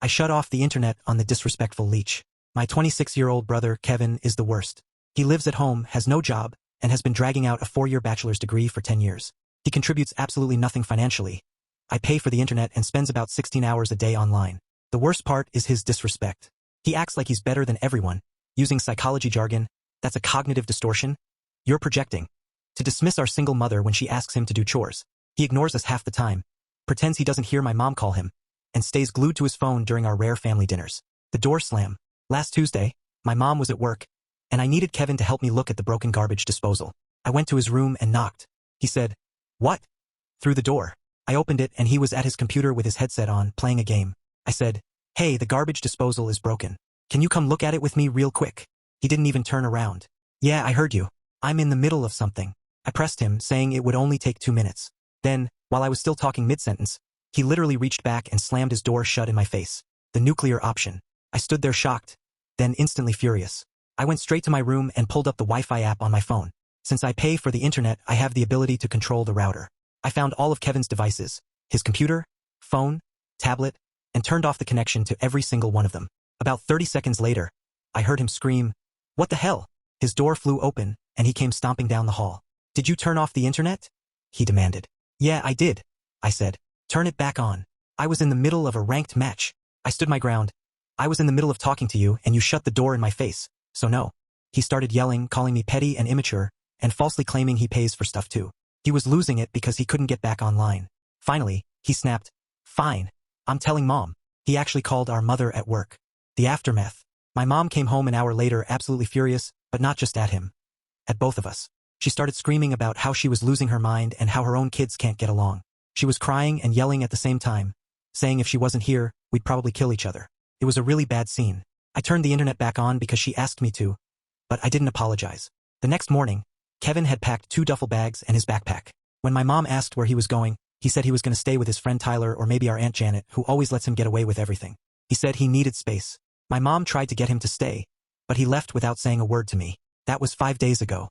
I shut off the internet on the disrespectful Leech. My 26-year-old brother, Kevin, is the worst. He lives at home, has no job, and has been dragging out a 4-year bachelor's degree for 10 years. He contributes absolutely nothing financially. I pay for the internet and spends about 16 hours a day online. The worst part is his disrespect. He acts like he's better than everyone. Using psychology jargon, that's a cognitive distortion. You're projecting. To dismiss our single mother when she asks him to do chores. He ignores us half the time, pretends he doesn't hear my mom call him, and stays glued to his phone during our rare family dinners. The door slam. Last Tuesday, my mom was at work, and I needed Kevin to help me look at the broken garbage disposal. I went to his room and knocked. He said, "What?" through the door. I opened it and he was at his computer with his headset on, playing a game. I said, "Hey, the garbage disposal is broken. Can you come look at it with me real quick?" He didn't even turn around. "Yeah, I heard you. I'm in the middle of something." I pressed him, saying it would only take 2 minutes. Then, while I was still talking mid-sentence, he literally reached back and slammed his door shut in my face. The nuclear option. I stood there shocked, then instantly furious. I went straight to my room and pulled up the Wi-Fi app on my phone. Since I pay for the internet, I have the ability to control the router. I found all of Kevin's devices, his computer, phone, tablet, and turned off the connection to every single one of them. About 30 seconds later, I heard him scream, "What the hell?" His door flew open, and he came stomping down the hall. "Did you turn off the internet?" he demanded. "Yeah, I did," I said. "Turn it back on." I was in the middle of a ranked match. I stood my ground. "I was in the middle of talking to you, and you shut the door in my face, so no." He started yelling, calling me petty and immature, and falsely claiming he pays for stuff too. He was losing it because he couldn't get back online. Finally, he snapped, "Fine. I'm telling Mom." He actually called our mother at work. The aftermath. My mom came home an hour later absolutely furious, but not just at him. At both of us. She started screaming about how she was losing her mind and how her own kids can't get along. She was crying and yelling at the same time, saying if she wasn't here, we'd probably kill each other. It was a really bad scene. I turned the internet back on because she asked me to, but I didn't apologize. The next morning, Kevin had packed 2 duffel bags and his backpack. When my mom asked where he was going, he said he was going to stay with his friend Tyler or maybe our Aunt Janet, who always lets him get away with everything. He said he needed space. My mom tried to get him to stay, but he left without saying a word to me. That was 5 days ago.